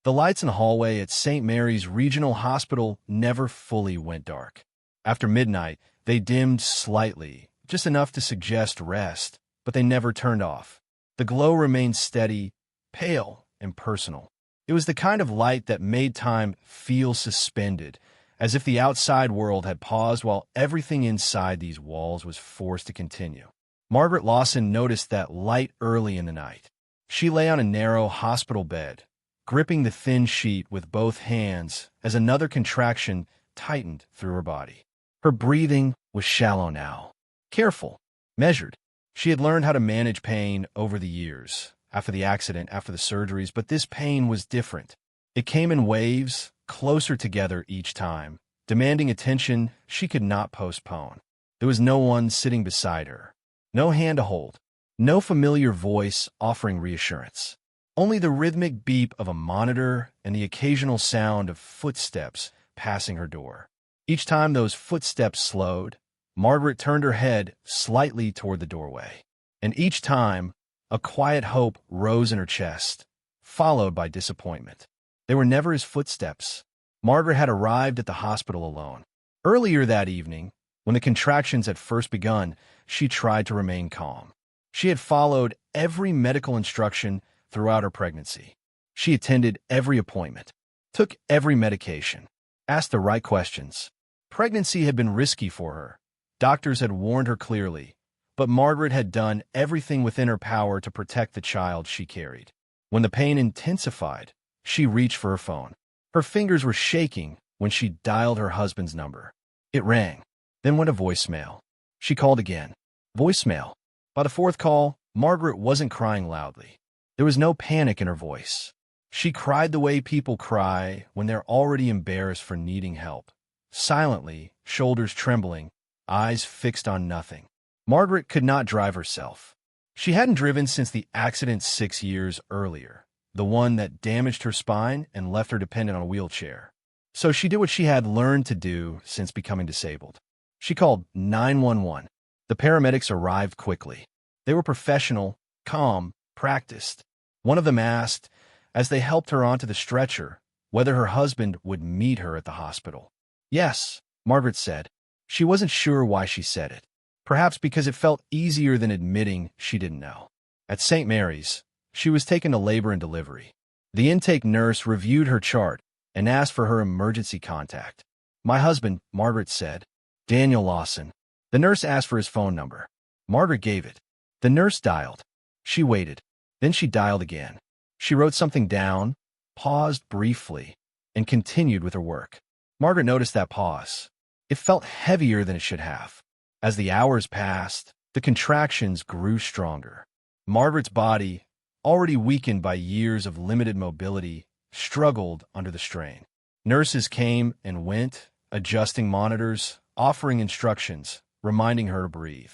The lights in the hallway at St. Mary's Regional Hospital never fully went dark. After midnight, they dimmed slightly, just enough to suggest rest, but they never turned off. The glow remained steady, pale, and personal. It was the kind of light that made time feel suspended, as if the outside world had paused while everything inside these walls was forced to continue. Margaret Lawson noticed that light early in the night. She lay on a narrow hospital bed, gripping the thin sheet with both hands as another contraction tightened through her body. Her breathing was shallow now, careful, measured. She had learned how to manage pain over the years, after the accident, after the surgeries, but this pain was different. It came in waves, closer together each time, demanding attention she could not postpone. There was no one sitting beside her, no hand to hold, no familiar voice offering reassurance. Only the rhythmic beep of a monitor and the occasional sound of footsteps passing her door. Each time those footsteps slowed, Margaret turned her head slightly toward the doorway. And each time, a quiet hope rose in her chest, followed by disappointment. They were never his footsteps. Margaret had arrived at the hospital alone. Earlier that evening, when the contractions had first begun, she tried to remain calm. She had followed every medical instruction throughout her pregnancy. She attended every appointment, took every medication, asked the right questions. Pregnancy had been risky for her. Doctors had warned her clearly, but Margaret had done everything within her power to protect the child she carried. When the pain intensified, she reached for her phone. Her fingers were shaking when she dialed her husband's number. It rang, then went to voicemail. She called again. Voicemail. By the fourth call, Margaret wasn't crying loudly. There was no panic in her voice. She cried the way people cry when they're already embarrassed for needing help. Silently, shoulders trembling, eyes fixed on nothing. Margaret could not drive herself. She hadn't driven since the accident 6 years earlier, the one that damaged her spine and left her dependent on a wheelchair. So she did what she had learned to do since becoming disabled. She called 911. The paramedics arrived quickly. They were professional, calm, practiced. One of them asked, as they helped her onto the stretcher, whether her husband would meet her at the hospital. Yes, Margaret said. She wasn't sure why she said it. Perhaps because it felt easier than admitting she didn't know. At St. Mary's, she was taken to labor and delivery. The intake nurse reviewed her chart and asked for her emergency contact. My husband, Margaret said. Daniel Lawson. The nurse asked for his phone number. Margaret gave it. The nurse dialed. She waited. Then she dialed again. She wrote something down, paused briefly, and continued with her work. Margaret noticed that pause. It felt heavier than it should have. As the hours passed, the contractions grew stronger. Margaret's body, already weakened by years of limited mobility, struggled under the strain. Nurses came and went, adjusting monitors, offering instructions, reminding her to breathe.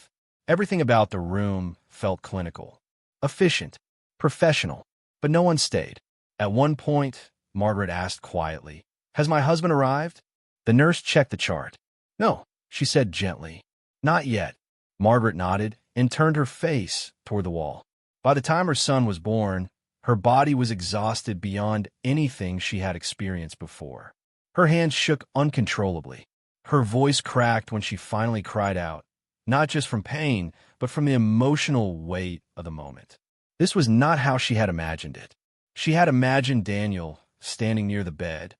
Everything about the room felt clinical, efficient, professional, but no one stayed. At one point, Margaret asked quietly, Has my husband arrived? The nurse checked the chart. No, she said gently. Not yet. Margaret nodded and turned her face toward the wall. By the time her son was born, her body was exhausted beyond anything she had experienced before. Her hands shook uncontrollably. Her voice cracked when she finally cried out, not just from pain, but from the emotional weight of the moment. This was not how she had imagined it. She had imagined Daniel standing near the bed,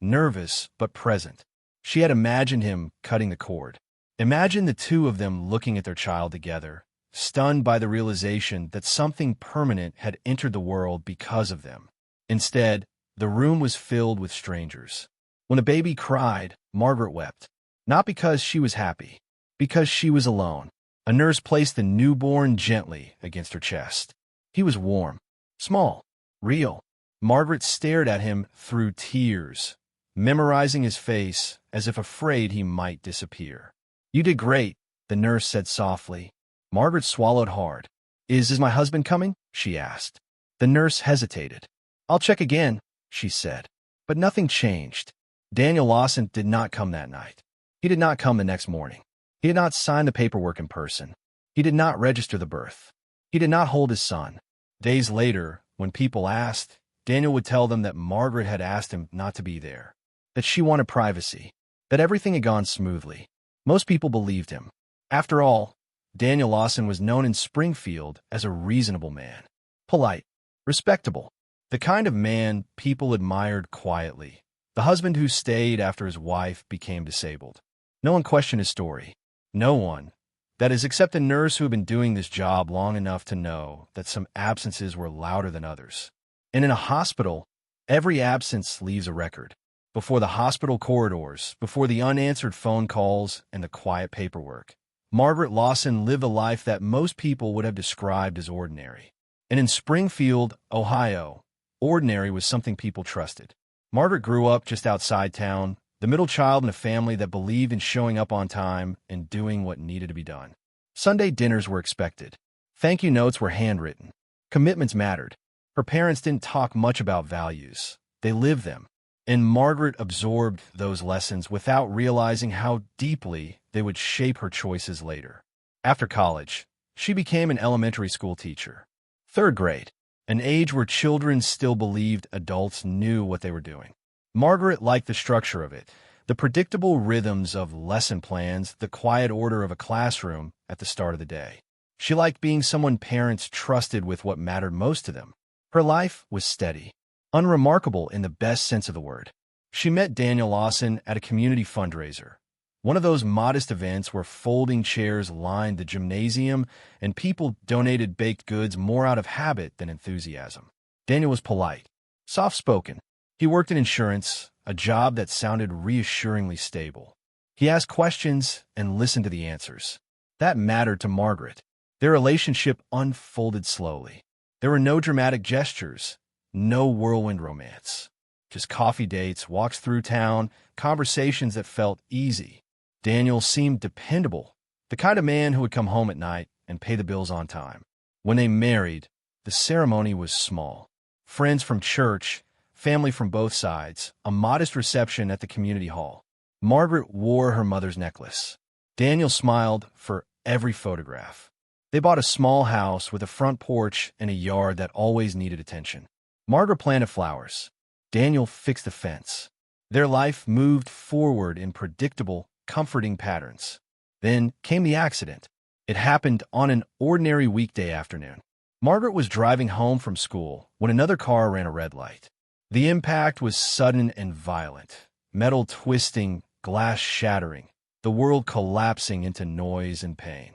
nervous but present. She had imagined him cutting the cord. Imagine the two of them looking at their child together, stunned by the realization that something permanent had entered the world because of them. Instead, the room was filled with strangers. When the baby cried, Margaret wept. Not because she was happy, because she was alone. A nurse placed the newborn gently against her chest. He was warm, small, real. Margaret stared at him through tears, memorizing his face as if afraid he might disappear. You did great, the nurse said softly. Margaret swallowed hard. Is my husband coming? She asked. The nurse hesitated. I'll check again, she said. But nothing changed. Daniel Lawson did not come that night. He did not come the next morning. He did not sign the paperwork in person. He did not register the birth. He did not hold his son. Days later, when people asked, Daniel would tell them that Margaret had asked him not to be there, that she wanted privacy, that everything had gone smoothly. Most people believed him. After all, Daniel Lawson was known in Springfield as a reasonable man, polite, respectable, the kind of man people admired quietly, the husband who stayed after his wife became disabled. No one questioned his story. No one, that is, except a nurse who had been doing this job long enough to know that some absences were louder than others. And in a hospital, every absence leaves a record. Before the hospital corridors, before the unanswered phone calls and the quiet paperwork, Margaret Lawson lived a life that most people would have described as ordinary. And in Springfield, Ohio, ordinary was something people trusted. Margaret grew up just outside town, the middle child in a family that believed in showing up on time and doing what needed to be done. Sunday dinners were expected. Thank you notes were handwritten. Commitments mattered. Her parents didn't talk much about values. They lived them. And Margaret absorbed those lessons without realizing how deeply they would shape her choices later. After college, she became an elementary school teacher. Third grade, an age where children still believed adults knew what they were doing. Margaret liked the structure of it, the predictable rhythms of lesson plans, the quiet order of a classroom at the start of the day. She liked being someone parents trusted with what mattered most to them. Her life was steady, unremarkable in the best sense of the word. She met Daniel Lawson at a community fundraiser, one of those modest events where folding chairs lined the gymnasium and people donated baked goods more out of habit than enthusiasm. Daniel was polite, soft-spoken. He worked in insurance, a job that sounded reassuringly stable. He asked questions and listened to the answers. That mattered to Margaret. Their relationship unfolded slowly. There were no dramatic gestures, no whirlwind romance. Just coffee dates, walks through town, conversations that felt easy. Daniel seemed dependable, the kind of man who would come home at night and pay the bills on time. When they married, the ceremony was small. Friends from church, family from both sides, a modest reception at the community hall. Margaret wore her mother's necklace. Daniel smiled for every photograph. They bought a small house with a front porch and a yard that always needed attention. Margaret planted flowers. Daniel fixed the fence. Their life moved forward in predictable, comforting patterns. Then came the accident. It happened on an ordinary weekday afternoon. Margaret was driving home from school when another car ran a red light. The impact was sudden and violent. Metal twisting, glass shattering, the world collapsing into noise and pain.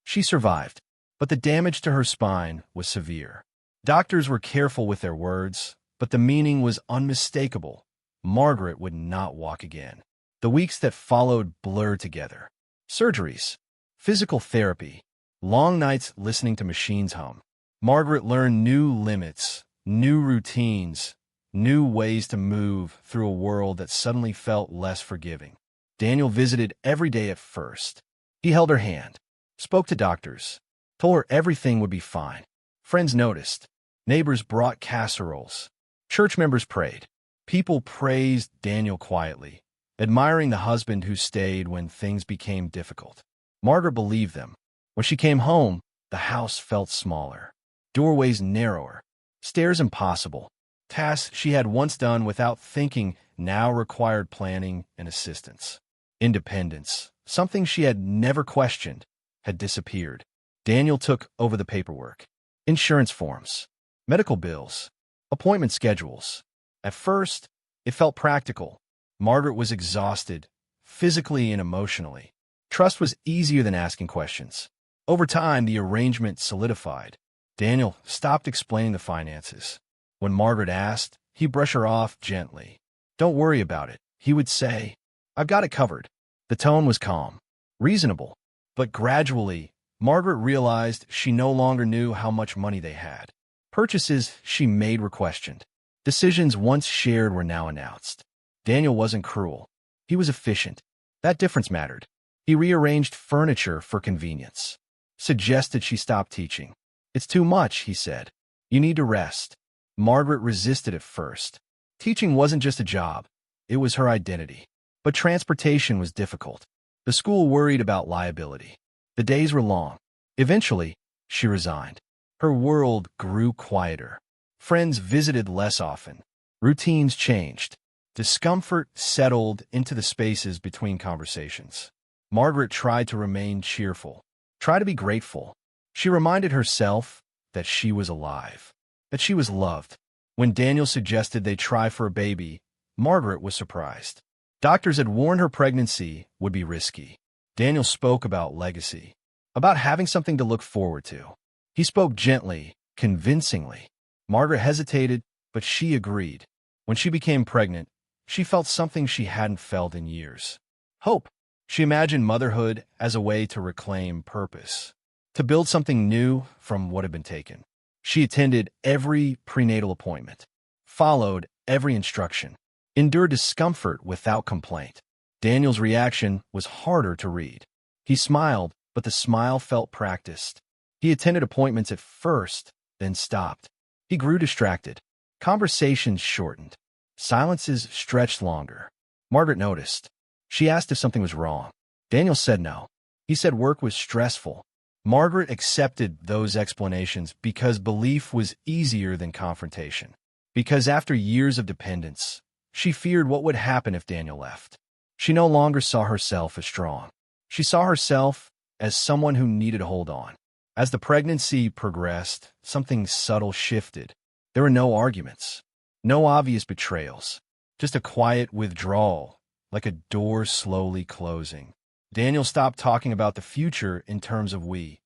She survived, but the damage to her spine was severe. Doctors were careful with their words, but the meaning was unmistakable. Margaret would not walk again. The weeks that followed blurred together. Surgeries, physical therapy, long nights listening to machines hum. Margaret learned new limits, new routines, new ways to move through a world that suddenly felt less forgiving. Daniel visited every day at first. He held her hand, spoke to doctors, told her everything would be fine. Friends noticed. Neighbors brought casseroles. Church members prayed. People praised Daniel quietly, admiring the husband who stayed when things became difficult. Margaret believed them. When she came home, the house felt smaller, doorways narrower, stairs impossible. Tasks she had once done without thinking now required planning and assistance. Independence, something she had never questioned, had disappeared. Daniel took over the paperwork. Insurance forms, medical bills, appointment schedules. At first, it felt practical. Margaret was exhausted, physically and emotionally. Trust was easier than asking questions. Over time, the arrangement solidified. Daniel stopped explaining the finances. When Margaret asked, he'd brush her off gently. "Don't worry about it," he would say. "I've got it covered." The tone was calm, reasonable. But gradually, Margaret realized she no longer knew how much money they had. Purchases she made were questioned. Decisions once shared were now announced. Daniel wasn't cruel. He was efficient. That difference mattered. He rearranged furniture for convenience. Suggested she stop teaching. "It's too much," he said. "You need to rest." Margaret resisted at first. Teaching wasn't just a job. It was her identity. But transportation was difficult. The school worried about liability. The days were long. Eventually, she resigned. Her world grew quieter. Friends visited less often. Routines changed. Discomfort settled into the spaces between conversations. Margaret tried to remain cheerful, tried to be grateful. She reminded herself that she was alive, that she was loved. When Daniel suggested they try for a baby, Margaret was surprised. Doctors had warned her pregnancy would be risky. Daniel spoke about legacy, about having something to look forward to. He spoke gently, convincingly. Margaret hesitated, but she agreed. When she became pregnant, she felt something she hadn't felt in years. Hope. She imagined motherhood as a way to reclaim purpose, to build something new from what had been taken. She attended every prenatal appointment, followed every instruction, endured discomfort without complaint. Daniel's reaction was harder to read. He smiled, but the smile felt practiced. He attended appointments at first, then stopped. He grew distracted. Conversations shortened. Silences stretched longer. Margaret noticed. She asked if something was wrong. Daniel said no. He said work was stressful. Margaret accepted those explanations because belief was easier than confrontation. Because after years of dependence, she feared what would happen if Daniel left. She no longer saw herself as strong. She saw herself as someone who needed to hold on. As the pregnancy progressed, something subtle shifted. There were no arguments, no obvious betrayals, just a quiet withdrawal, like a door slowly closing. Daniel stopped talking about the future in terms of we.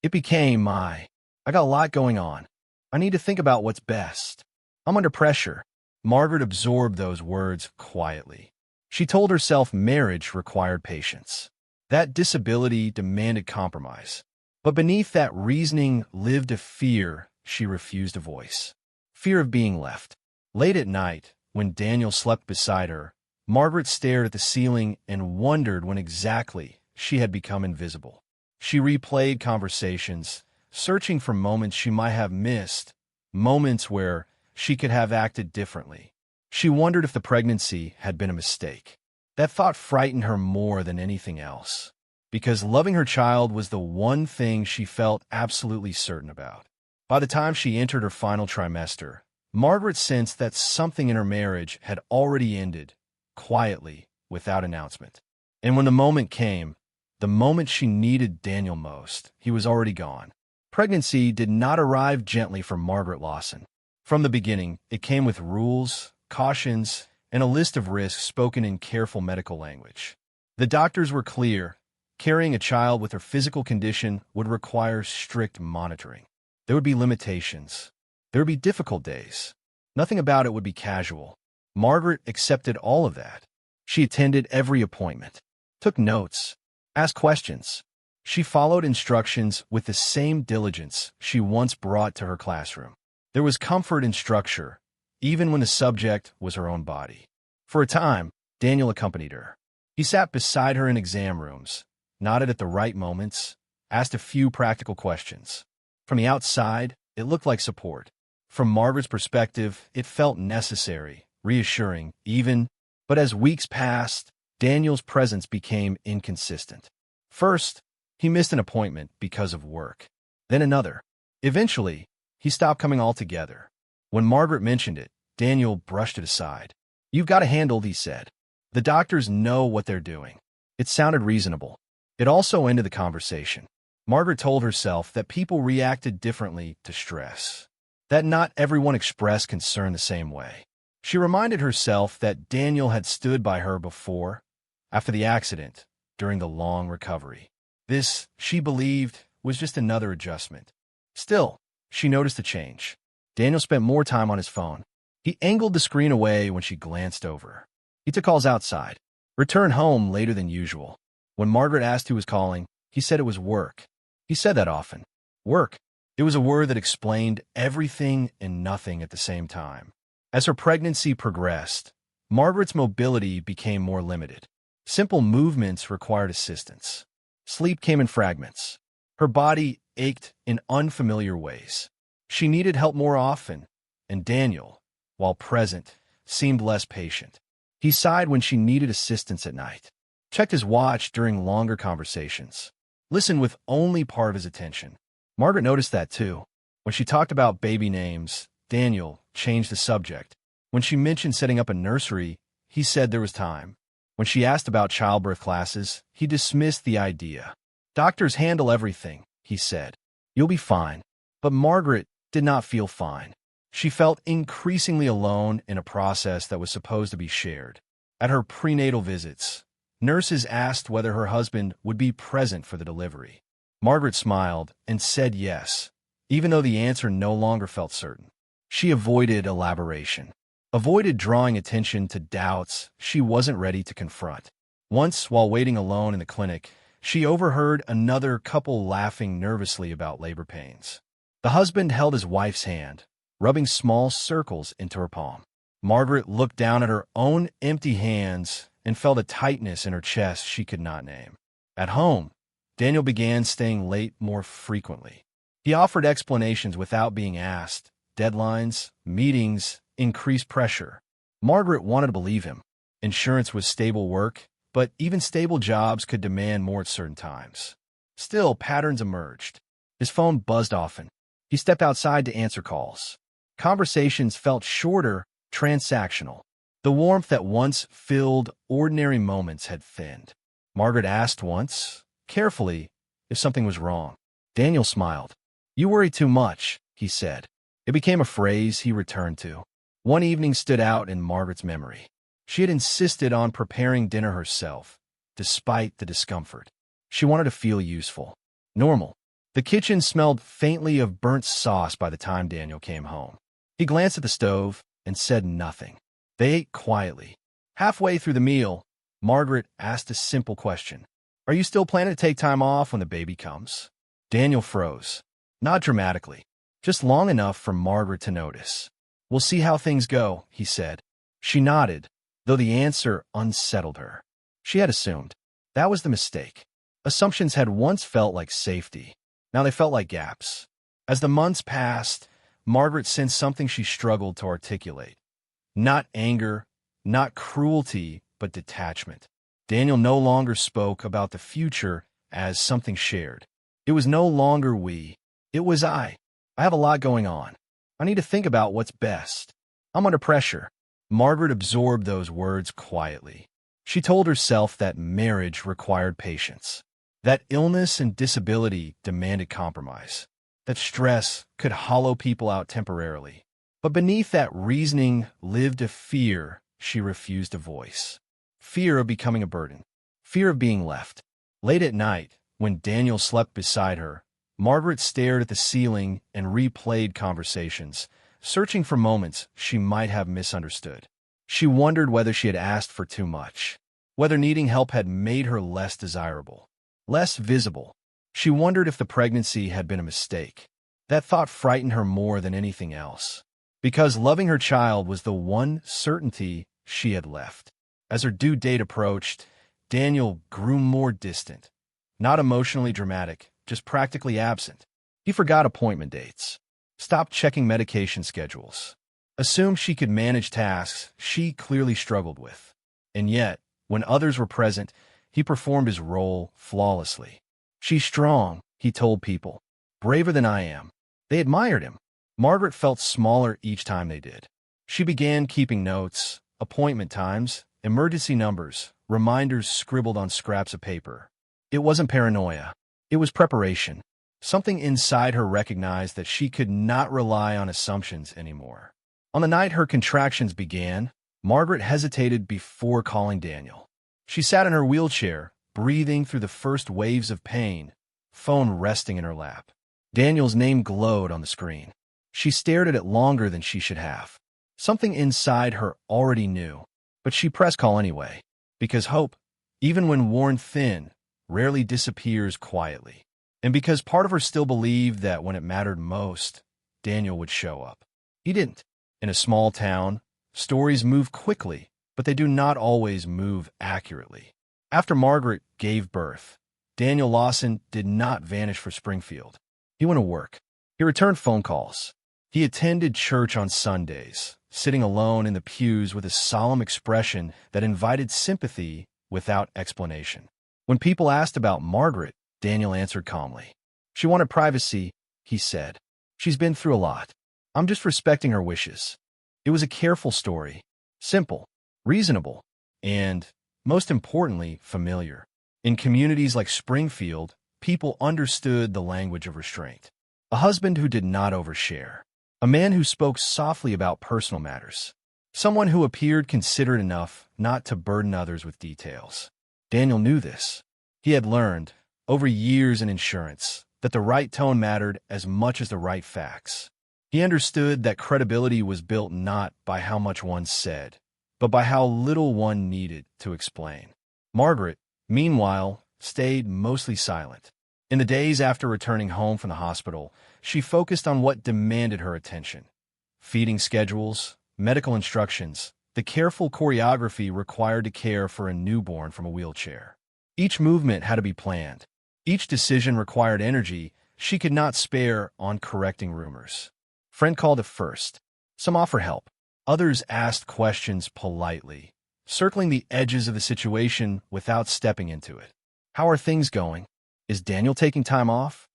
It became I got a lot going on. I need to think about what's best. I'm under pressure. Margaret absorbed those words quietly. She told herself marriage required patience, that disability demanded compromise. But beneath that reasoning lived a fear she refused to voice. Fear of being left. Late at night, when Daniel slept beside her, Margaret stared at the ceiling and wondered when exactly she had become invisible. She replayed conversations, searching for moments she might have missed, moments where she could have acted differently. She wondered if the pregnancy had been a mistake. That thought frightened her more than anything else, because loving her child was the one thing she felt absolutely certain about. By the time she entered her final trimester, Margaret sensed that something in her marriage had already ended, quietly, without announcement. And when the moment came, the moment she needed Daniel most, he was already gone. Pregnancy did not arrive gently for Margaret Lawson. From the beginning, it came with rules, cautions, and a list of risks spoken in careful medical language. The doctors were clear. Carrying a child with her physical condition would require strict monitoring. There would be limitations. There would be difficult days. Nothing about it would be casual. Margaret accepted all of that. She attended every appointment, took notes, asked questions. She followed instructions with the same diligence she once brought to her classroom. There was comfort in structure, even when the subject was her own body. For a time, Daniel accompanied her. He sat beside her in exam rooms, nodded at the right moments, asked a few practical questions. From the outside, it looked like support. From Margaret's perspective, it felt necessary, reassuring, even. But as weeks passed, Daniel's presence became inconsistent. First, he missed an appointment because of work. Then another. Eventually, he stopped coming altogether. When Margaret mentioned it, Daniel brushed it aside. "You've got it handled," he said. "The doctors know what they're doing." It sounded reasonable. It also ended the conversation. Margaret told herself that people reacted differently to stress, that not everyone expressed concern the same way. She reminded herself that Daniel had stood by her before, after the accident, during the long recovery. This, she believed, was just another adjustment. Still, she noticed a change. Daniel spent more time on his phone. He angled the screen away when she glanced over. He took calls outside, returned home later than usual. When Margaret asked who was calling, he said it was work. He said that often. Work. It was a word that explained everything and nothing at the same time. As her pregnancy progressed, Margaret's mobility became more limited. Simple movements required assistance. Sleep came in fragments. Her body ached in unfamiliar ways. She needed help more often, and Daniel, while present, seemed less patient. He sighed when she needed assistance at night, checked his watch during longer conversations, listened with only part of his attention. Margaret noticed that too. When she talked about baby names, Daniel changed the subject. When she mentioned setting up a nursery, he said there was time. When she asked about childbirth classes, he dismissed the idea. Doctors handle everything, he said. You'll be fine. But Margaret did not feel fine. She felt increasingly alone in a process that was supposed to be shared. At her prenatal visits, nurses asked whether her husband would be present for the delivery. Margaret smiled and said yes, even though the answer no longer felt certain. She avoided elaboration, avoided drawing attention to doubts she wasn't ready to confront. Once, while waiting alone in the clinic, she overheard another couple laughing nervously about labor pains. The husband held his wife's hand, rubbing small circles into her palm. Margaret looked down at her own empty hands and felt a tightness in her chest she could not name. At home, Daniel began staying late more frequently. He offered explanations without being asked. Deadlines, meetings, increased pressure. Margaret wanted to believe him. Insurance was stable work, but even stable jobs could demand more at certain times. Still, patterns emerged. His phone buzzed often. He stepped outside to answer calls. Conversations felt shorter, transactional. The warmth that once filled ordinary moments had thinned. Margaret asked once, carefully, if something was wrong. Daniel smiled. "You worry too much," he said. It became a phrase he returned to. One evening stood out in Margaret's memory. She had insisted on preparing dinner herself, despite the discomfort. She wanted to feel useful, normal. The kitchen smelled faintly of burnt sauce by the time Daniel came home. He glanced at the stove and said nothing. They ate quietly. Halfway through the meal, Margaret asked a simple question. "Are you still planning to take time off when the baby comes?" Daniel froze. Not dramatically, just long enough for Margaret to notice. "We'll see how things go," he said. She nodded, though the answer unsettled her. She had assumed. That was the mistake. Assumptions had once felt like safety. Now they felt like gaps. As the months passed, Margaret sensed something she struggled to articulate. Not anger, not cruelty, but detachment. Daniel no longer spoke about the future as something shared. It was no longer we. It was I. I have a lot going on. I need to think about what's best. I'm under pressure. Margaret absorbed those words quietly. She told herself that marriage required patience, that illness and disability demanded compromise, that stress could hollow people out temporarily. But beneath that reasoning lived a fear she refused to voice. Fear of becoming a burden. Fear of being left. Late at night, when Daniel slept beside her, Margaret stared at the ceiling and replayed conversations, searching for moments she might have misunderstood. She wondered whether she had asked for too much, whether needing help had made her less desirable, less visible. She wondered if the pregnancy had been a mistake. That thought frightened her more than anything else, because loving her child was the one certainty she had left. As her due date approached, Daniel grew more distant, not emotionally dramatic, just practically absent. He forgot appointment dates, stopped checking medication schedules, assumed she could manage tasks she clearly struggled with. And yet, when others were present, he performed his role flawlessly. "She's strong," he told people, "braver than I am." They admired him. Margaret felt smaller each time they did. She began keeping notes, appointment times, emergency numbers, reminders scribbled on scraps of paper. It wasn't paranoia. It was preparation. Something inside her recognized that she could not rely on assumptions anymore. On the night her contractions began, Margaret hesitated before calling Daniel. She sat in her wheelchair, breathing through the first waves of pain, phone resting in her lap. Daniel's name glowed on the screen. She stared at it longer than she should have. Something inside her already knew, but she pressed call anyway, because hope, even when worn thin, rarely disappears quietly. And because part of her still believed that when it mattered most, Daniel would show up. He didn't. In a small town, stories move quickly, but they do not always move accurately. After Margaret gave birth, Daniel Lawson did not vanish for Springfield. He went to work. He returned phone calls. He attended church on Sundays, sitting alone in the pews with a solemn expression that invited sympathy without explanation. When people asked about Margaret, Daniel answered calmly. "She wanted privacy," he said. "She's been through a lot." I'm just respecting her wishes. It was a careful story, simple, reasonable, and, most importantly, familiar. In communities like Springfield, people understood the language of restraint. A husband who did not overshare. A man who spoke softly about personal matters. Someone who appeared considerate enough not to burden others with details. Daniel knew this. He had learned, over years in insurance, that the right tone mattered as much as the right facts. He understood that credibility was built not by how much one said, but by how little one needed to explain. Margaret, meanwhile, stayed mostly silent. In the days after returning home from the hospital, she focused on what demanded her attention. Feeding schedules, medical instructions, the careful choreography required to care for a newborn from a wheelchair. Each movement had to be planned. Each decision required energy she could not spare on correcting rumors. Friend called at first. Some offered help. Others asked questions politely, circling the edges of the situation without stepping into it. How are things going? Is Daniel taking time off?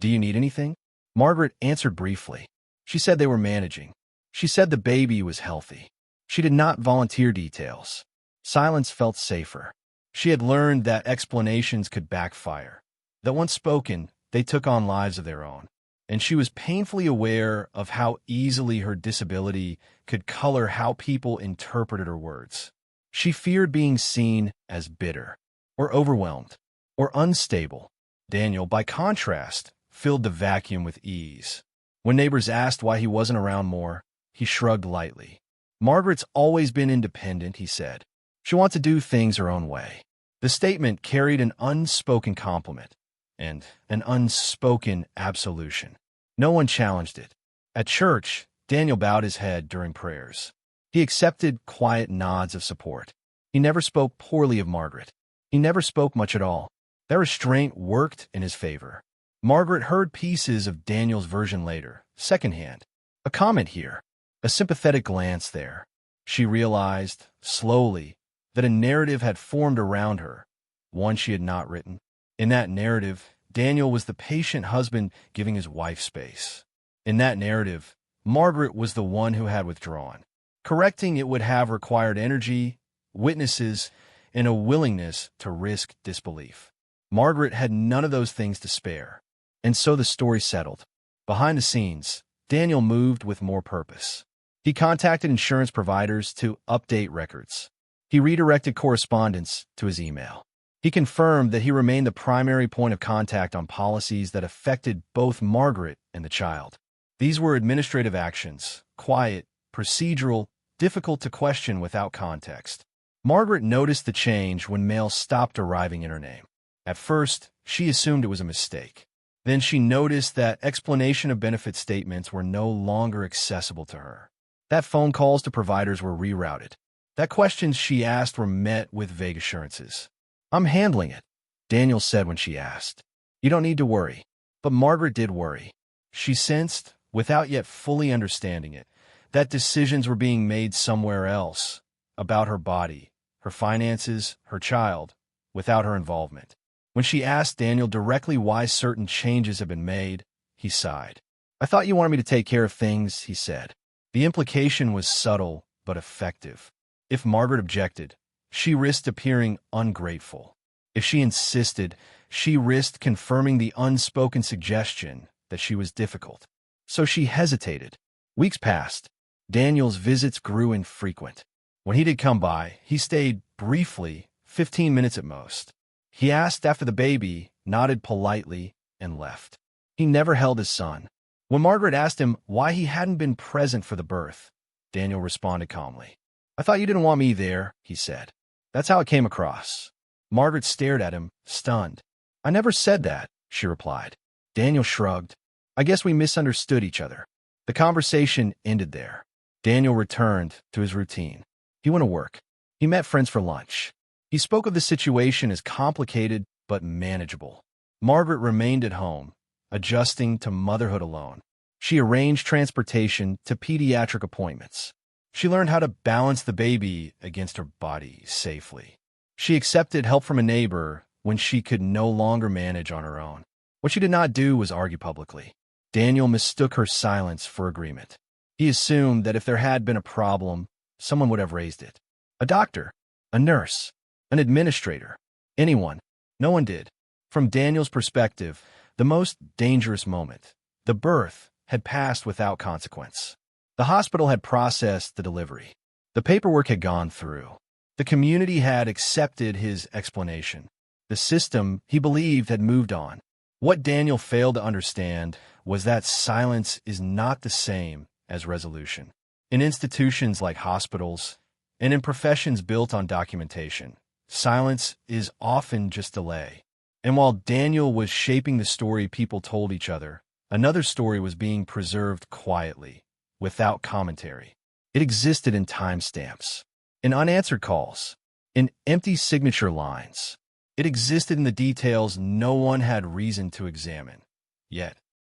Do you need anything? Margaret answered briefly. She said they were managing. She said the baby was healthy. She did not volunteer details. Silence felt safer. She had learned that explanations could backfire, that once spoken, they took on lives of their own. And she was painfully aware of how easily her disability could color how people interpreted her words. She feared being seen as bitter, or overwhelmed, or unstable. Daniel, by contrast, filled the vacuum with ease. When neighbors asked why he wasn't around more, he shrugged lightly. Margaret's always been independent, he said. She wants to do things her own way. The statement carried an unspoken compliment and an unspoken absolution. No one challenged it. At church, Daniel bowed his head during prayers. He accepted quiet nods of support. He never spoke poorly of Margaret. He never spoke much at all. That restraint worked in his favor. Margaret heard pieces of Daniel's version later, secondhand. A comment here, a sympathetic glance there. She realized, slowly, that a narrative had formed around her, one she had not written. In that narrative, Daniel was the patient husband giving his wife space. In that narrative, Margaret was the one who had withdrawn. Correcting it would have required energy, witnesses, and a willingness to risk disbelief. Margaret had none of those things to spare. And so the story settled. Behind the scenes, Daniel moved with more purpose. He contacted insurance providers to update records. He redirected correspondence to his email. He confirmed that he remained the primary point of contact on policies that affected both Margaret and the child. These were administrative actions, quiet, procedural, difficult to question without context. Margaret noticed the change when mail stopped arriving in her name. At first, she assumed it was a mistake. Then she noticed that explanation of benefit statements were no longer accessible to her. That phone calls to providers were rerouted. That questions she asked were met with vague assurances. I'm handling it, Daniel said when she asked. You don't need to worry. But Margaret did worry. She sensed, without yet fully understanding it, that decisions were being made somewhere else, about her body, her finances, her child, without her involvement. When she asked Daniel directly why certain changes had been made, he sighed. I thought you wanted me to take care of things, he said. The implication was subtle but effective. If Margaret objected, she risked appearing ungrateful. If she insisted, she risked confirming the unspoken suggestion that she was difficult. So she hesitated. Weeks passed. Daniel's visits grew infrequent. When he did come by, he stayed briefly, 15 minutes at most. He asked after the baby, nodded politely, and left. He never held his son. When Margaret asked him why he hadn't been present for the birth, Daniel responded calmly. I thought you didn't want me there, he said. That's how it came across. Margaret stared at him, stunned. I never said that, she replied. Daniel shrugged. I guess we misunderstood each other. The conversation ended there. Daniel returned to his routine. He went to work. He met friends for lunch. He spoke of the situation as complicated but manageable. Margaret remained at home, adjusting to motherhood alone. She arranged transportation to pediatric appointments. She learned how to balance the baby against her body safely. She accepted help from a neighbor when she could no longer manage on her own. What she did not do was argue publicly. Daniel mistook her silence for agreement. He assumed that if there had been a problem, someone would have raised it. A doctor, a nurse, an administrator, anyone. No one did. From Daniel's perspective, the most dangerous moment, the birth, had passed without consequence. The hospital had processed the delivery. The paperwork had gone through. The community had accepted his explanation. The system, he believed, had moved on. What Daniel failed to understand was that silence is not the same as resolution. In institutions like hospitals, and in professions built on documentation, silence is often just delay. And while Daniel was shaping the story people told each other, another story was being preserved quietly, without commentary. It existed in timestamps, in unanswered calls, in empty signature lines. It existed in the details no one had reason to examine. Yet,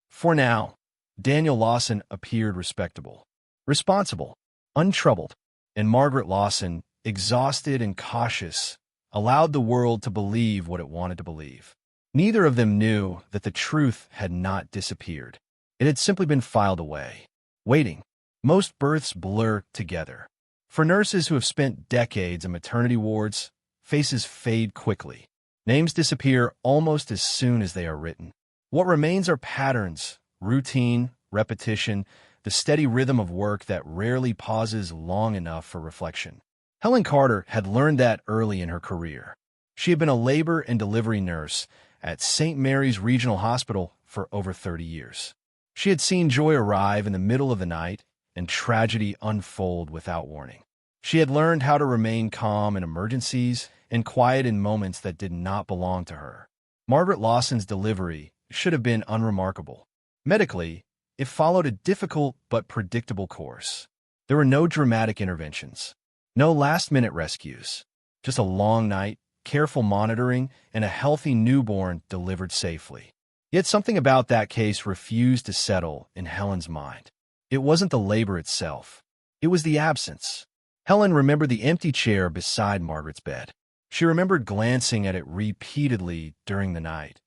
for now, Daniel Lawson appeared respectable, responsible, untroubled, and Margaret Lawson, exhausted and cautious, allowed the world to believe what it wanted to believe. Neither of them knew that the truth had not disappeared. It had simply been filed away, waiting. Most births blur together. For nurses who have spent decades in maternity wards, faces fade quickly. Names disappear almost as soon as they are written. What remains are patterns, routine, repetition, the steady rhythm of work that rarely pauses long enough for reflection. Helen Carter had learned that early in her career. She had been a labor and delivery nurse at St. Mary's Regional Hospital for over 30 years. She had seen joy arrive in the middle of the night and tragedy unfold without warning. She had learned how to remain calm in emergencies and quiet in moments that did not belong to her. Margaret Lawson's delivery should have been unremarkable. Medically, it followed a difficult but predictable course. There were no dramatic interventions, no last-minute rescues, just a long night, careful monitoring, and a healthy newborn delivered safely. Yet something about that case refused to settle in Helen's mind. It wasn't the labor itself. It was the absence. Helen remembered the empty chair beside Margaret's bed. She remembered glancing at it repeatedly during the night,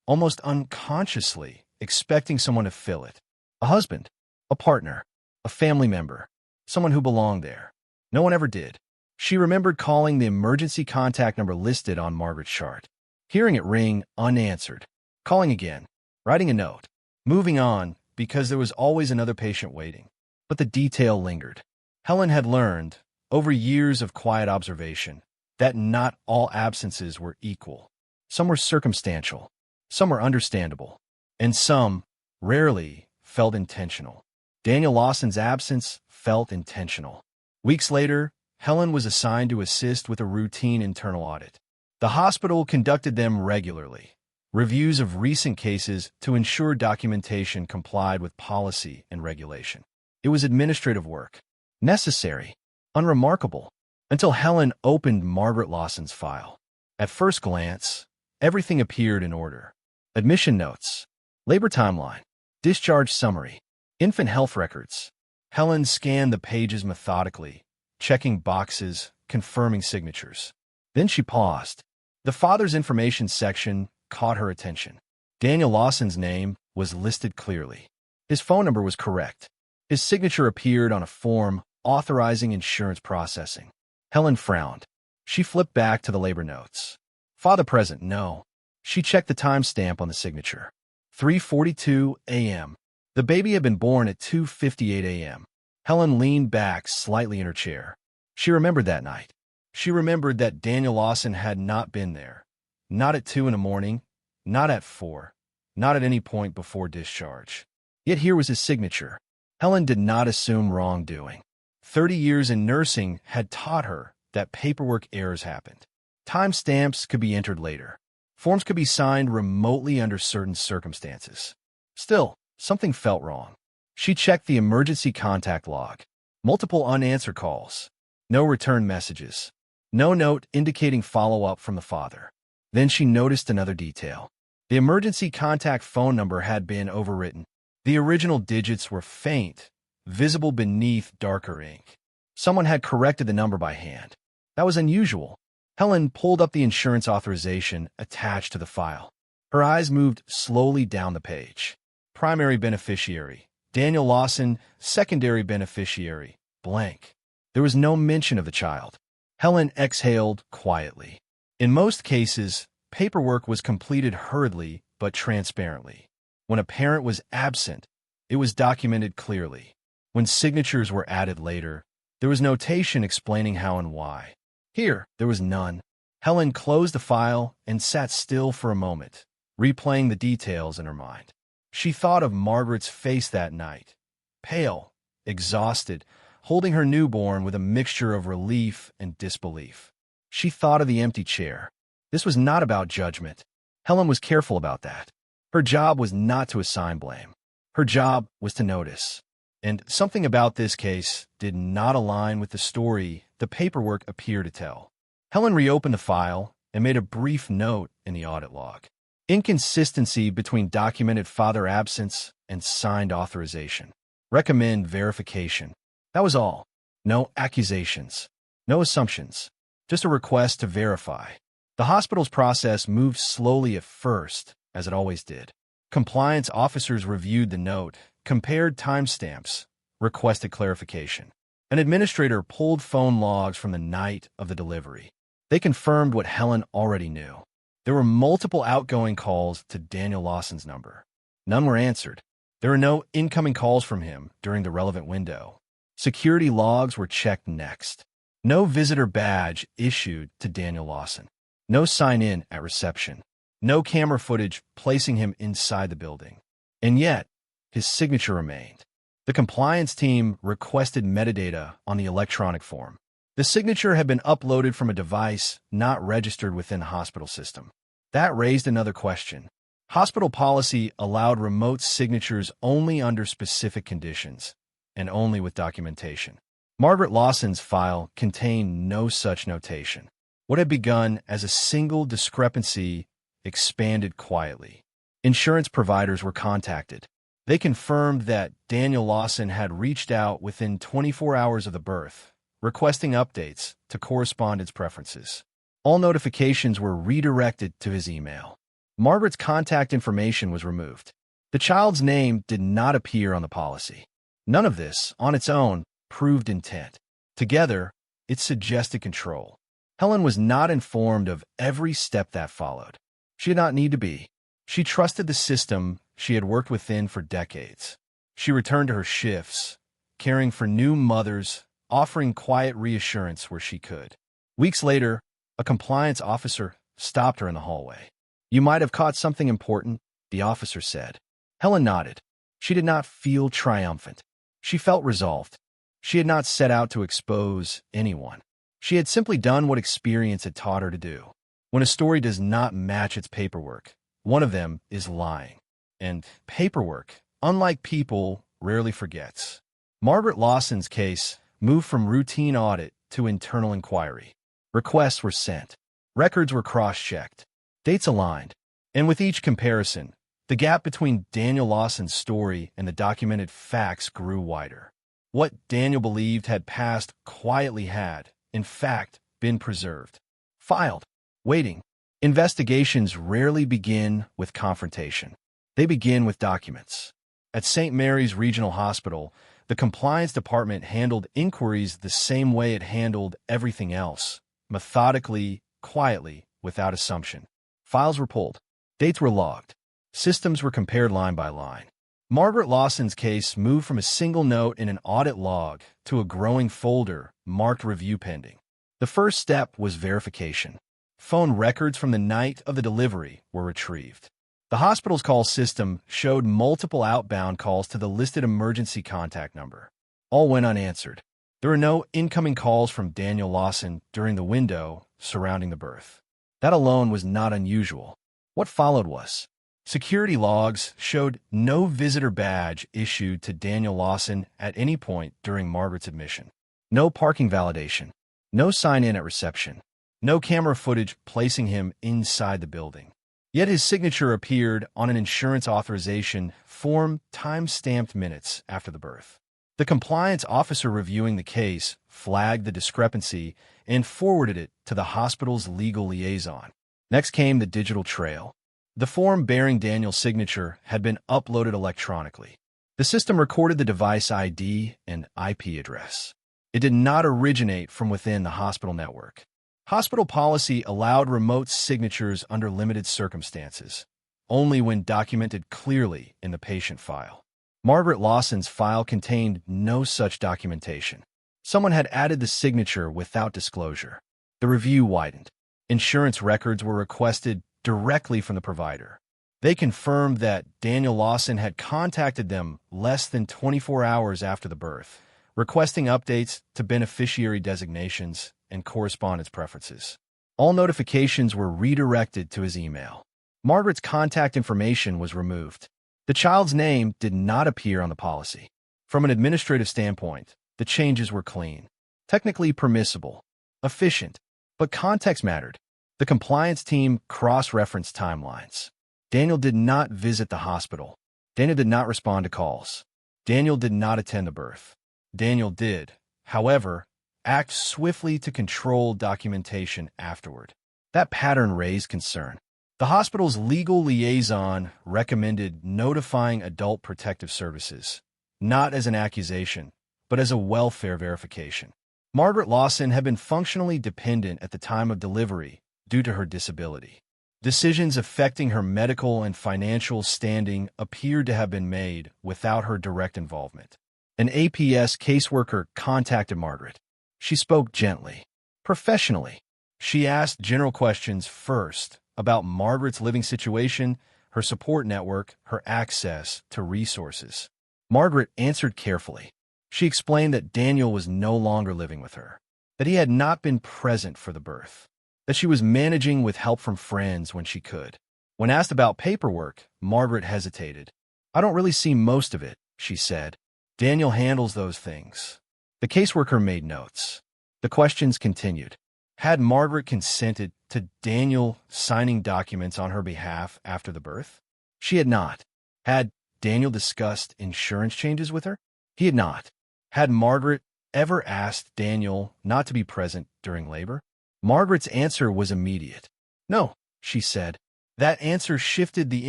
almost unconsciously expecting someone to fill it. A husband, a partner, a family member, someone who belonged there. No one ever did. She remembered calling the emergency contact number listed on Margaret's chart, hearing it ring unanswered, calling again, writing a note, moving on because there was always another patient waiting. But the detail lingered. Helen had learned, over years of quiet observation, that not all absences were equal. Some were circumstantial, some were understandable, and some, rarely, felt intentional. Daniel Lawson's absence felt intentional. Weeks later, Helen was assigned to assist with a routine internal audit. The hospital conducted them regularly, reviews of recent cases to ensure documentation complied with policy and regulation. It was administrative work, necessary, unremarkable, until Helen opened Margaret Lawson's file. At first glance, everything appeared in order. Admission notes, labor timeline, discharge summary, infant health records. Helen scanned the pages methodically, checking boxes, confirming signatures. Then she paused. The father's information section caught her attention. Daniel Lawson's name was listed clearly. His phone number was correct. His signature appeared on a form authorizing insurance processing. Helen frowned. She flipped back to the labor notes. Father present, no. She checked the timestamp on the signature. 3:42 a.m. The baby had been born at 2:58 a.m. Helen leaned back slightly in her chair. She remembered that night. She remembered that Daniel Lawson had not been there. Not at 2 in the morning, not at 4, not at any point before discharge. Yet here was his signature. Helen did not assume wrongdoing. 30 years in nursing had taught her that paperwork errors happened. Timestamps could be entered later. Forms could be signed remotely under certain circumstances. Still, something felt wrong. She checked the emergency contact log. Multiple unanswered calls. No return messages. No note indicating follow-up from the father. Then she noticed another detail. The emergency contact phone number had been overwritten. The original digits were faint, visible beneath darker ink. Someone had corrected the number by hand. That was unusual. Helen pulled up the insurance authorization attached to the file. Her eyes moved slowly down the page. primary beneficiary. Daniel Lawson, secondary beneficiary, blank. There was no mention of the child. Helen exhaled quietly. In most cases, paperwork was completed hurriedly but transparently. When a parent was absent, it was documented clearly. When signatures were added later, there was notation explaining how and why. Here, there was none. Helen closed the file and sat still for a moment, replaying the details in her mind. She thought of Margaret's face that night, pale, exhausted, holding her newborn with a mixture of relief and disbelief. She thought of the empty chair. This was not about judgment. Helen was careful about that. Her job was not to assign blame. Her job was to notice. And something about this case did not align with the story the paperwork appeared to tell. Helen reopened the file and made a brief note in the audit log. Inconsistency between documented father absence and signed authorization. Recommend verification. That was all. No accusations. No assumptions. Just a request to verify. The hospital's process moved slowly at first, as it always did. Compliance officers reviewed the note, compared timestamps, requested clarification. An administrator pulled phone logs from the night of the delivery. They confirmed what Helen already knew. There were multiple outgoing calls to Daniel Lawson's number. None were answered. There were no incoming calls from him during the relevant window. Security logs were checked next. No visitor badge issued to Daniel Lawson. No sign-in at reception. No camera footage placing him inside the building. And yet, his signature remained. The compliance team requested metadata on the electronic form. The signature had been uploaded from a device not registered within the hospital system. That raised another question. Hospital policy allowed remote signatures only under specific conditions, and only with documentation. Margaret Lawson's file contained no such notation. What had begun as a single discrepancy expanded quietly. Insurance providers were contacted. They confirmed that Daniel Lawson had reached out within 24 hours of the birth, requesting updates to correspondence preferences. All notifications were redirected to his email. Margaret's contact information was removed. The child's name did not appear on the policy. None of this, on its own, proved intent. Together, it suggested control. Helen was not informed of every step that followed. She did not need to be. She trusted the system she had worked within for decades. She returned to her shifts, caring for new mothers, offering quiet reassurance where she could. Weeks later, a compliance officer stopped her in the hallway. "You might have caught something important," the officer said. Helen nodded. She did not feel triumphant. She felt resolved. She had not set out to expose anyone. She had simply done what experience had taught her to do. When a story does not match its paperwork, one of them is lying. And paperwork, unlike people, rarely forgets. Margaret Lawson's case moved from routine audit to internal inquiry. Requests were sent. Records were cross-checked. Dates aligned. And with each comparison, the gap between Daniel Lawson's story and the documented facts grew wider. What Daniel believed had passed quietly had, in fact, been preserved. Filed. Waiting. Investigations rarely begin with confrontation. They begin with documents. At St. Mary's Regional Hospital, the compliance department handled inquiries the same way it handled everything else, methodically, quietly, without assumption. Files were pulled. Dates were logged. Systems were compared line by line. Margaret Lawson's case moved from a single note in an audit log to a growing folder marked review pending. The first step was verification. Phone records from the night of the delivery were retrieved. The hospital's call system showed multiple outbound calls to the listed emergency contact number. All went unanswered. There were no incoming calls from Daniel Lawson during the window surrounding the birth. That alone was not unusual. What followed was, security logs showed no visitor badge issued to Daniel Lawson at any point during Margaret's admission. No parking validation. No sign-in at reception. No camera footage placing him inside the building. Yet his signature appeared on an insurance authorization form time-stamped minutes after the birth. The compliance officer reviewing the case flagged the discrepancy and forwarded it to the hospital's legal liaison. Next came the digital trail. The form bearing Daniel's signature had been uploaded electronically. The system recorded the device ID and IP address. It did not originate from within the hospital network. Hospital policy allowed remote signatures under limited circumstances, only when documented clearly in the patient file. Margaret Lawson's file contained no such documentation. Someone had added the signature without disclosure. The review widened. Insurance records were requested directly from the provider. They confirmed that Daniel Lawson had contacted them less than 24 hours after the birth, requesting updates to beneficiary designations and correspondence preferences. All notifications were redirected to his email. Margaret's contact information was removed. The child's name did not appear on the policy. From an administrative standpoint, the changes were clean, technically permissible, efficient, but context mattered. The compliance team cross-referenced timelines. Daniel did not visit the hospital. Daniel did not respond to calls. Daniel did not attend the birth. Daniel did, however, act swiftly to control documentation afterward. That pattern raised concern. The hospital's legal liaison recommended notifying Adult Protective Services, not as an accusation, but as a welfare verification. Margaret Lawson had been functionally dependent at the time of delivery due to her disability. Decisions affecting her medical and financial standing appeared to have been made without her direct involvement. An APS caseworker contacted Margaret. She spoke gently, professionally. She asked general questions first about Margaret's living situation, her support network, her access to resources. Margaret answered carefully. She explained that Daniel was no longer living with her, that he had not been present for the birth, that she was managing with help from friends when she could. When asked about paperwork, Margaret hesitated. "I don't really see most of it," she said. "Daniel handles those things." The caseworker made notes. The questions continued. Had Margaret consented to Daniel signing documents on her behalf after the birth? She had not. Had Daniel discussed insurance changes with her? He had not. Had Margaret ever asked Daniel not to be present during labor? Margaret's answer was immediate. "No," she said. That answer shifted the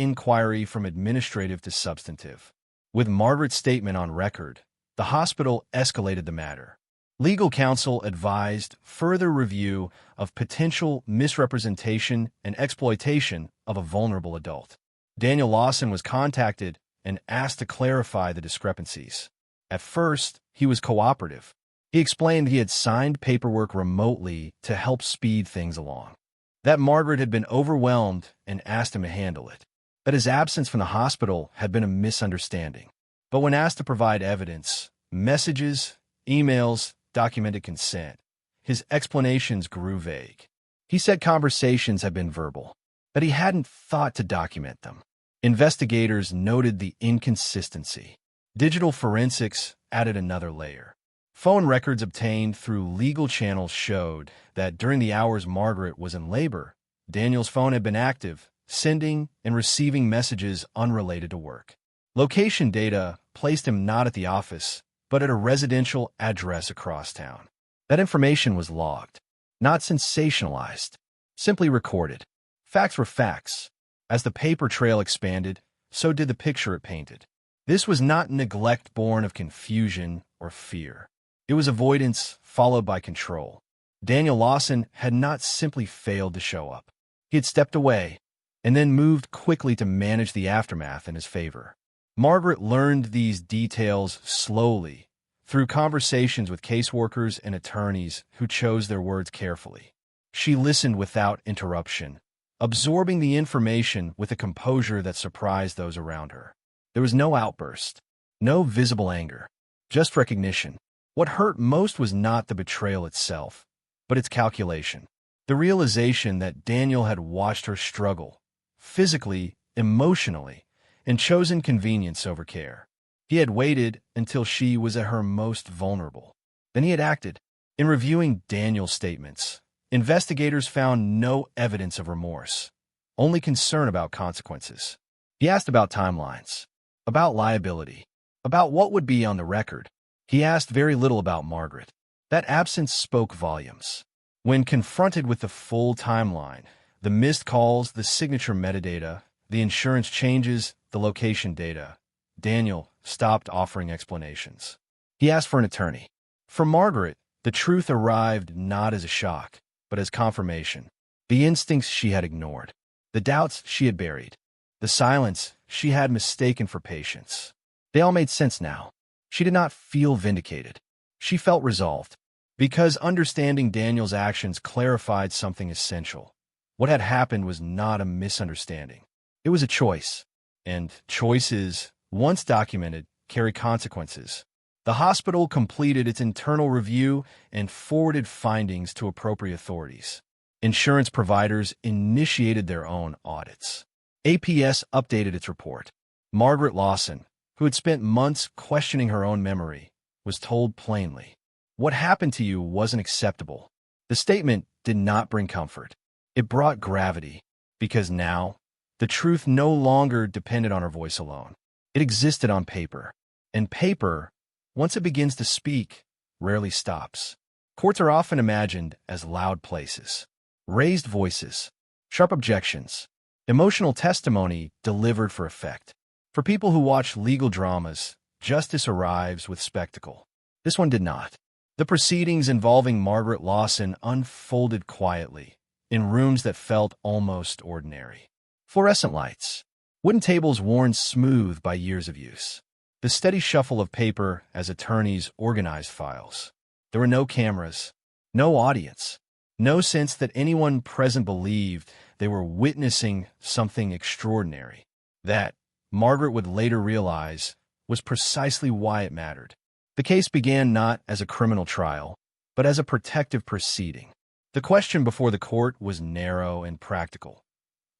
inquiry from administrative to substantive. With Margaret's statement on record, the hospital escalated the matter. Legal counsel advised further review of potential misrepresentation and exploitation of a vulnerable adult. Daniel Lawson was contacted and asked to clarify the discrepancies. At first, he was cooperative. He explained he had signed paperwork remotely to help speed things along, that Margaret had been overwhelmed and asked him to handle it, that his absence from the hospital had been a misunderstanding. But when asked to provide evidence, messages, emails, documented consent, his explanations grew vague. He said conversations had been verbal, that he hadn't thought to document them. Investigators noted the inconsistency. Digital forensics added another layer. Phone records obtained through legal channels showed that during the hours Margaret was in labor, Daniel's phone had been active, sending and receiving messages unrelated to work. Location data placed him not at the office, but at a residential address across town. That information was logged, not sensationalized, simply recorded. Facts were facts. As the paper trail expanded, so did the picture it painted. This was not neglect born of confusion or fear. It was avoidance followed by control. Daniel Lawson had not simply failed to show up. He had stepped away and then moved quickly to manage the aftermath in his favor. Margaret learned these details slowly through conversations with caseworkers and attorneys who chose their words carefully. She listened without interruption, absorbing the information with a composure that surprised those around her. There was no outburst, no visible anger, just recognition. What hurt most was not the betrayal itself, but its calculation. The realization that Daniel had watched her struggle, physically, emotionally, and chosen convenience over care. He had waited until she was at her most vulnerable. Then he had acted. In reviewing Daniel's statements, investigators found no evidence of remorse, only concern about consequences. He asked about timelines, about liability, about what would be on the record. He asked very little about Margaret. That absence spoke volumes. When confronted with the full timeline, the missed calls, the signature metadata, the insurance changes, the location data. Daniel stopped offering explanations. He asked for an attorney. For Margaret, the truth arrived not as a shock, but as confirmation. The instincts she had ignored, the doubts she had buried, the silence she had mistaken for patience. They all made sense now. She did not feel vindicated. She felt resolved, because understanding Daniel's actions clarified something essential. What had happened was not a misunderstanding. It was a choice, and choices, once documented, carry consequences. The hospital completed its internal review and forwarded findings to appropriate authorities. Insurance providers initiated their own audits. APS updated its report. Margaret Lawson, who had spent months questioning her own memory, was told plainly, "What happened to you wasn't acceptable." The statement did not bring comfort. It brought gravity, because now, the truth no longer depended on her voice alone. It existed on paper. And paper, once it begins to speak, rarely stops. Courts are often imagined as loud places. Raised voices, sharp objections, emotional testimony delivered for effect. For people who watch legal dramas, justice arrives with spectacle. This one did not. The proceedings involving Margaret Lawson unfolded quietly, in rooms that felt almost ordinary. Fluorescent lights, wooden tables worn smooth by years of use, the steady shuffle of paper as attorneys organized files. There were no cameras, no audience, no sense that anyone present believed they were witnessing something extraordinary. That, Margaret would later realize, was precisely why it mattered. The case began not as a criminal trial, but as a protective proceeding. The question before the court was narrow and practical.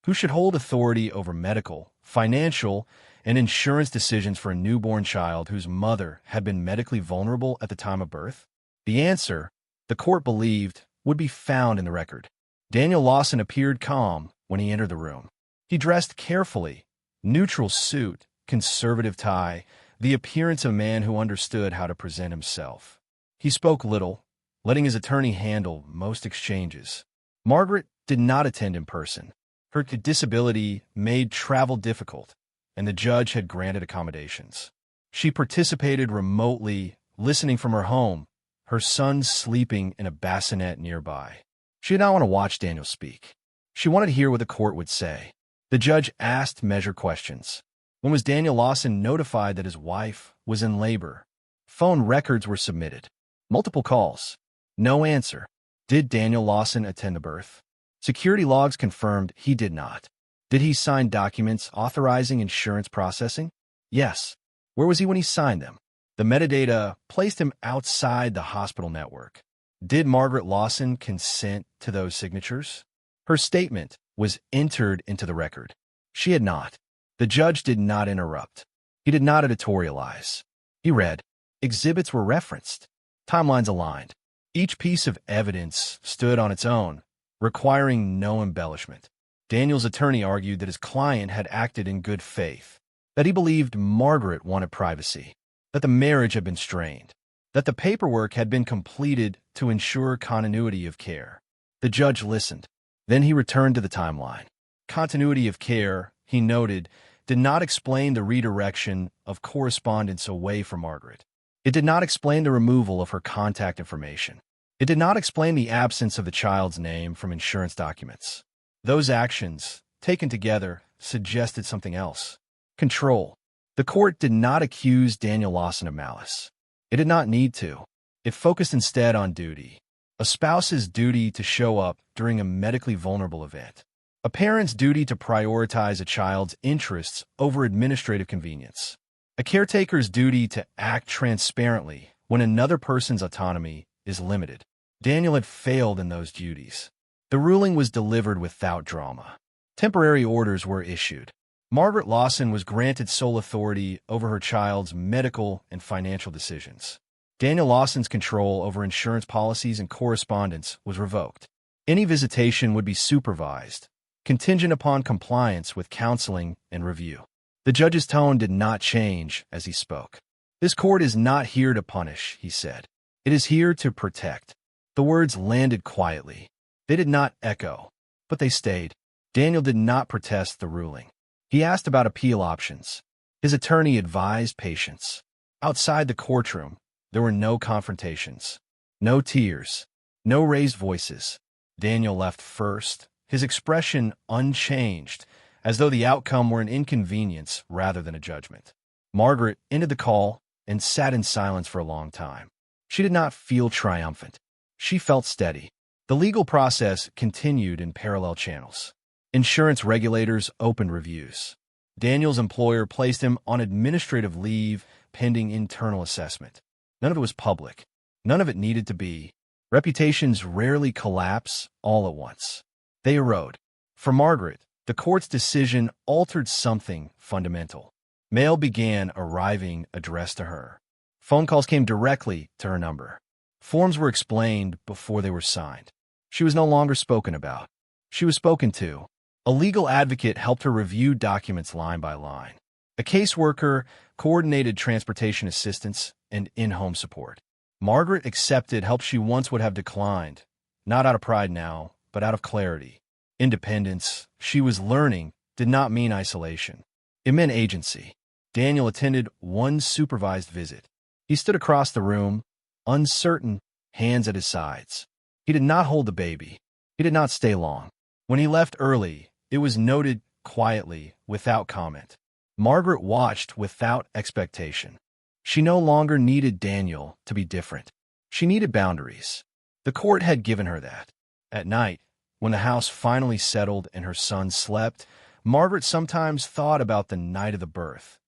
Who should hold authority over medical, financial, and insurance decisions for a newborn child whose mother had been medically vulnerable at the time of birth? The answer, the court believed, would be found in the record. Daniel Lawson appeared calm when he entered the room. He dressed carefully, neutral suit, conservative tie, the appearance of a man who understood how to present himself. He spoke little, letting his attorney handle most exchanges. Margaret did not attend in person. Her disability made travel difficult, and the judge had granted accommodations. She participated remotely, listening from her home, her son sleeping in a bassinet nearby. She did not want to watch Daniel speak. She wanted to hear what the court would say. The judge asked measured questions. When was Daniel Lawson notified that his wife was in labor? Phone records were submitted. Multiple calls. No answer. Did Daniel Lawson attend the birth? Security logs confirmed he did not. Did he sign documents authorizing insurance processing? Yes. Where was he when he signed them? The metadata placed him outside the hospital network. Did Margaret Lawson consent to those signatures? Her statement was entered into the record. She had not. The judge did not interrupt. He did not editorialize. He read. Exhibits were referenced. Timelines aligned. Each piece of evidence stood on its own, requiring no embellishment. Daniel's attorney argued that his client had acted in good faith, that he believed Margaret wanted privacy, that the marriage had been strained, that the paperwork had been completed to ensure continuity of care. The judge listened. Then he returned to the timeline. Continuity of care, he noted, did not explain the redirection of correspondence away from Margaret. It did not explain the removal of her contact information. It did not explain the absence of the child's name from insurance documents. Those actions, taken together, suggested something else. Control. The court did not accuse Daniel Lawson of malice. It did not need to. It focused instead on duty. A spouse's duty to show up during a medically vulnerable event. A parent's duty to prioritize a child's interests over administrative convenience. A caretaker's duty to act transparently when another person's autonomy is limited. Daniel had failed in those duties. The ruling was delivered without drama. Temporary orders were issued. Margaret Lawson was granted sole authority over her child's medical and financial decisions. Daniel Lawson's control over insurance policies and correspondence was revoked. Any visitation would be supervised, contingent upon compliance with counseling and review. The judge's tone did not change as he spoke. This court is not here to punish, he said. It is here to protect. The words landed quietly. They did not echo, but they stayed. Daniel did not protest the ruling. He asked about appeal options. His attorney advised patience. Outside the courtroom, there were no confrontations, no tears, no raised voices. Daniel left first, his expression unchanged, as though the outcome were an inconvenience rather than a judgment. Margaret ended the call and sat in silence for a long time. She did not feel triumphant. She felt steady. The legal process continued in parallel channels. Insurance regulators opened reviews. Daniel's employer placed him on administrative leave pending internal assessment. None of it was public. None of it needed to be. Reputations rarely collapse all at once. They erode. For Margaret, the court's decision altered something fundamental. Mail began arriving addressed to her. Phone calls came directly to her number. Forms were explained before they were signed. She was no longer spoken about. She was spoken to. A legal advocate helped her review documents line by line. A caseworker coordinated transportation assistance and in-home support. Margaret accepted help she once would have declined, not out of pride now, but out of clarity. Independence, she was learning, did not mean isolation. It meant agency. Daniel attended one supervised visit. He stood across the room, uncertain, hands at his sides. He did not hold the baby. He did not stay long. When he left early, it was noted quietly, without comment. Margaret watched without expectation. She no longer needed Daniel to be different. She needed boundaries. The court had given her that. At night, when the house finally settled and her son slept, Margaret sometimes thought about the night of the birth,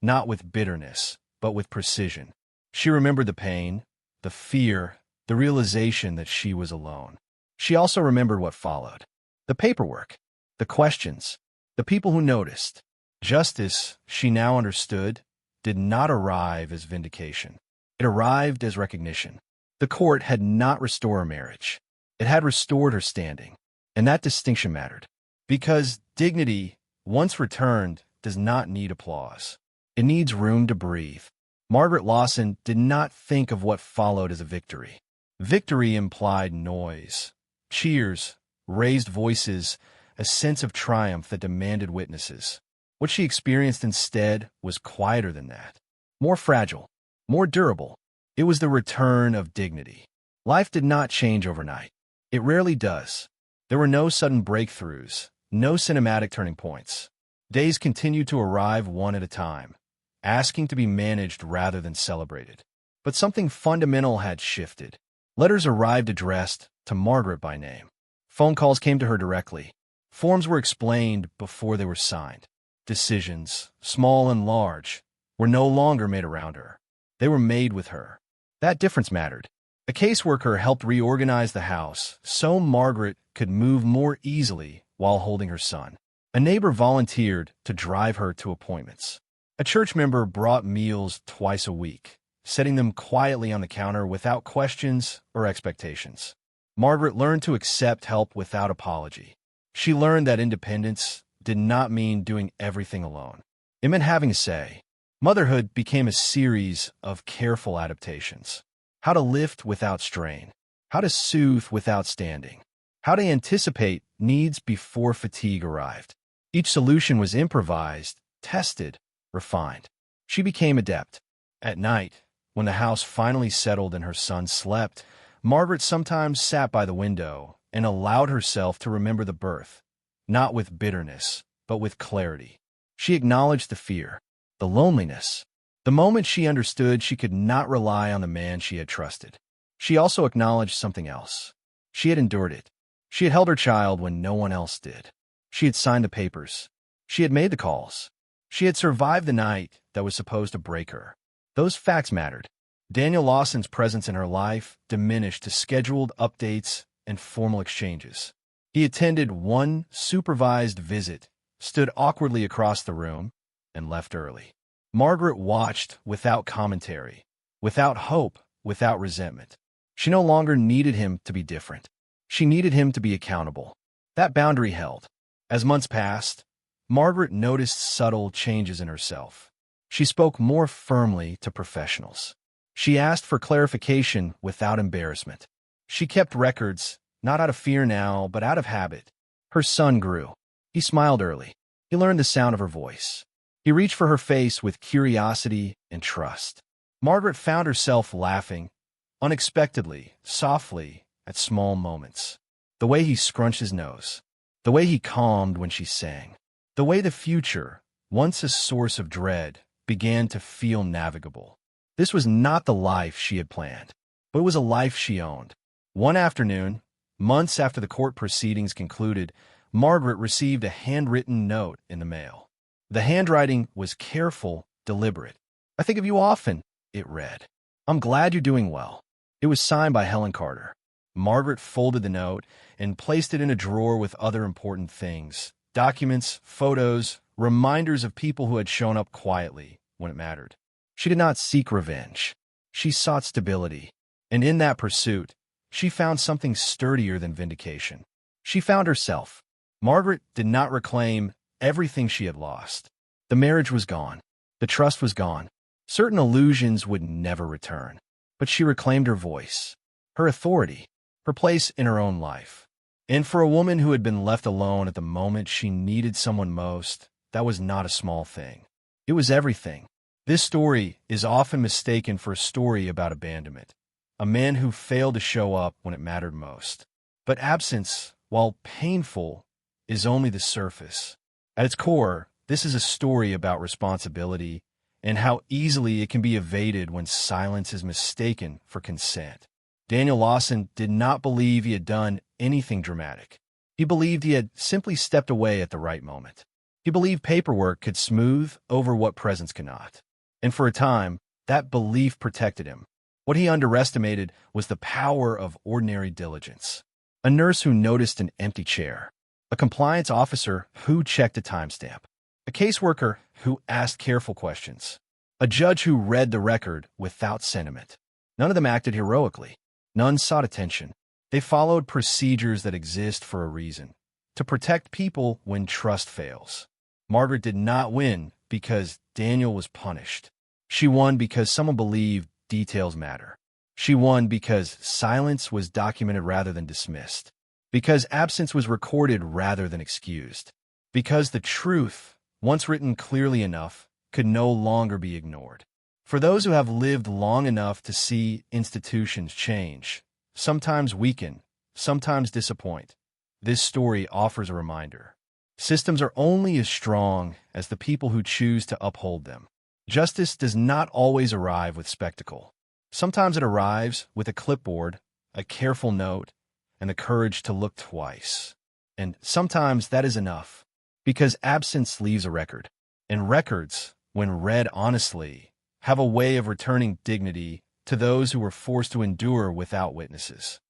not with bitterness, but with precision. She remembered the pain, the fear, the realization that she was alone. She also remembered what followed. The paperwork, the questions, the people who noticed. Justice, she now understood, did not arrive as vindication. It arrived as recognition. The court had not restored her marriage. It had restored her standing. And that distinction mattered. Because dignity, once returned, does not need applause. It needs room to breathe. Margaret Lawson did not think of what followed as a victory. Victory implied noise, cheers, raised voices, a sense of triumph that demanded witnesses. What she experienced instead was quieter than that, more fragile, more durable. It was the return of dignity. Life did not change overnight. It rarely does. There were no sudden breakthroughs, no cinematic turning points. Days continued to arrive one at a time, asking to be managed rather than celebrated. But something fundamental had shifted. Letters arrived addressed to Margaret by name. Phone calls came to her directly. Forms were explained before they were signed. Decisions, small and large, were no longer made around her. They were made with her. That difference mattered. A caseworker helped reorganize the house so Margaret could move more easily while holding her son. A neighbor volunteered to drive her to appointments. A church member brought meals twice a week, setting them quietly on the counter without questions or expectations. Margaret learned to accept help without apology. She learned that independence did not mean doing everything alone. It meant having a say. Motherhood became a series of careful adaptations. How to lift without strain. How to soothe without standing. How to anticipate needs before fatigue arrived. Each solution was improvised, tested, refined. She became adept. At night, when the house finally settled and her son slept, Margaret sometimes sat by the window and allowed herself to remember the birth, not with bitterness, but with clarity. She acknowledged the fear, the loneliness, the moment she understood she could not rely on the man she had trusted. She also acknowledged something else. She had endured it. She had held her child when no one else did. She had signed the papers. She had made the calls. She had survived the night that was supposed to break her. Those facts mattered. Daniel Lawson's presence in her life diminished to scheduled updates and formal exchanges. He attended one supervised visit, stood awkwardly across the room, and left early. Margaret watched without commentary, without hope, without resentment. She no longer needed him to be different. She needed him to be accountable. That boundary held. As months passed, Margaret noticed subtle changes in herself. She spoke more firmly to professionals. She asked for clarification without embarrassment. She kept records, not out of fear now, but out of habit. Her son grew. He smiled early. He learned the sound of her voice. He reached for her face with curiosity and trust. Margaret found herself laughing, unexpectedly, softly, at small moments. The way he scrunched his nose. The way he calmed when she sang. The way the future, once a source of dread, began to feel navigable. This was not the life she had planned, but it was a life she owned. One afternoon, months after the court proceedings concluded, Margaret received a handwritten note in the mail. The handwriting was careful, deliberate. "I think of you often," it read. "I'm glad you're doing well." It was signed by Helen Carter. Margaret folded the note and placed it in a drawer with other important things, documents, photos, reminders of people who had shown up quietly when it mattered. She did not seek revenge. She sought stability. And in that pursuit, she found something sturdier than vindication. She found herself. Margaret did not reclaim everything she had lost. The marriage was gone. The trust was gone. Certain illusions would never return. But she reclaimed her voice, her authority, her place in her own life. And for a woman who had been left alone at the moment she needed someone most, that was not a small thing. It was everything. This story is often mistaken for a story about abandonment, a man who failed to show up when it mattered most. But absence, while painful, is only the surface. At its core, this is a story about responsibility and how easily it can be evaded when silence is mistaken for consent. Daniel Lawson did not believe he had done anything dramatic. He believed he had simply stepped away at the right moment. He believed paperwork could smooth over what presence cannot. And for a time, that belief protected him. What he underestimated was the power of ordinary diligence. A nurse who noticed an empty chair. A compliance officer who checked a timestamp. A caseworker who asked careful questions. A judge who read the record without sentiment. None of them acted heroically. None sought attention. They followed procedures that exist for a reason. To protect people when trust fails. Margaret did not win because Daniel was punished. She won because someone believed details matter. She won because silence was documented rather than dismissed. Because absence was recorded rather than excused. Because the truth, once written clearly enough, could no longer be ignored. For those who have lived long enough to see institutions change, sometimes weaken, sometimes disappoint, this story offers a reminder. Systems are only as strong as the people who choose to uphold them. Justice does not always arrive with spectacle. Sometimes it arrives with a clipboard, a careful note, and the courage to look twice. And sometimes that is enough, because absence leaves a record. And records, when read honestly, have a way of returning dignity to those who were forced to endure without witnesses.